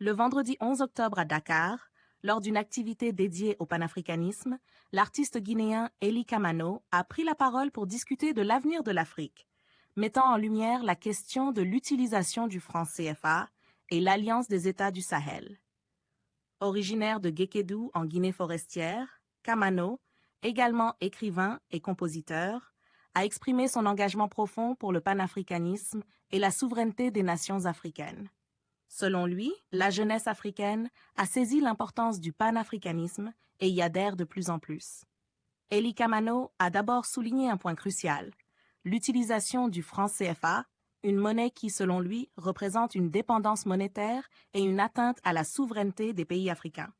Le vendredi 11 octobre à Dakar, lors d'une activité dédiée au panafricanisme, l'artiste guinéen Eli Kamano a pris la parole pour discuter de l'avenir de l'Afrique, mettant en lumière la question de l'utilisation du franc CFA et l'Alliance des États du Sahel. Originaire de Guékédou en Guinée forestière, Kamano, également écrivain et compositeur, a exprimé son engagement profond pour le panafricanisme et la souveraineté des nations africaines. Selon lui, la jeunesse africaine a saisi l'importance du panafricanisme et y adhère de plus en plus. Eli Kamano a d'abord souligné un point crucial, l'utilisation du franc CFA, une monnaie qui, selon lui, représente une dépendance monétaire et une atteinte à la souveraineté des pays africains.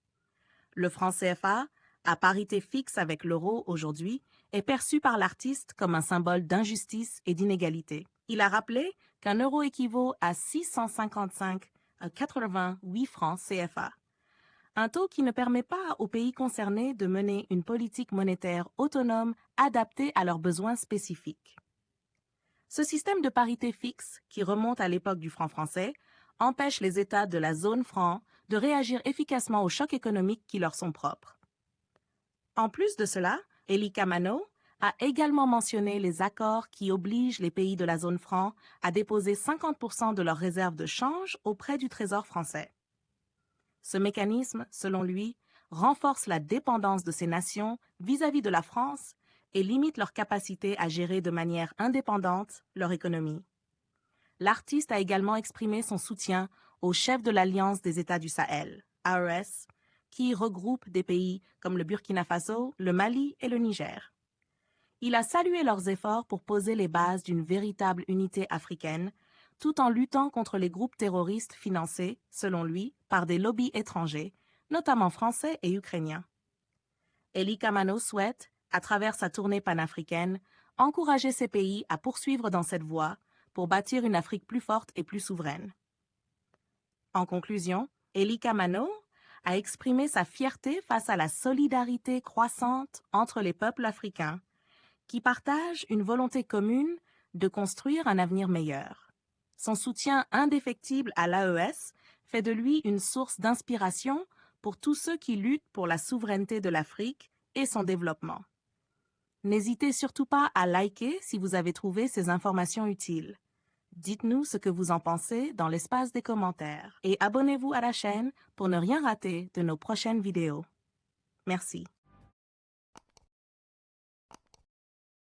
Le franc CFA, à parité fixe avec l'euro aujourd'hui, est perçu par l'artiste comme un symbole d'injustice et d'inégalité. Il a rappelé qu'un euro équivaut à 655,88 francs CFA, un taux qui ne permet pas aux pays concernés de mener une politique monétaire autonome adaptée à leurs besoins spécifiques. Ce système de parité fixe, qui remonte à l'époque du franc français, empêche les États de la zone franc de réagir efficacement aux chocs économiques qui leur sont propres. En plus de cela, Eli Kamano a également mentionné les accords qui obligent les pays de la zone franc à déposer 50% de leurs réserves de change auprès du Trésor français. Ce mécanisme, selon lui, renforce la dépendance de ces nations vis-à-vis de la France et limite leur capacité à gérer de manière indépendante leur économie. L'artiste a également exprimé son soutien au chef de l'Alliance des États du Sahel, AES, qui regroupe des pays comme le Burkina Faso, le Mali et le Niger. Il a salué leurs efforts pour poser les bases d'une véritable unité africaine, tout en luttant contre les groupes terroristes financés, selon lui, par des lobbies étrangers, notamment français et ukrainiens. Eli Kamano souhaite, à travers sa tournée panafricaine, encourager ces pays à poursuivre dans cette voie pour bâtir une Afrique plus forte et plus souveraine. En conclusion, Eli Kamano a exprimé sa fierté face à la solidarité croissante entre les peuples africains, qui partagent une volonté commune de construire un avenir meilleur. Son soutien indéfectible à l'AES fait de lui une source d'inspiration pour tous ceux qui luttent pour la souveraineté de l'Afrique et son développement. N'hésitez surtout pas à liker si vous avez trouvé ces informations utiles. Dites-nous ce que vous en pensez dans l'espace des commentaires et abonnez-vous à la chaîne pour ne rien rater de nos prochaines vidéos. Merci.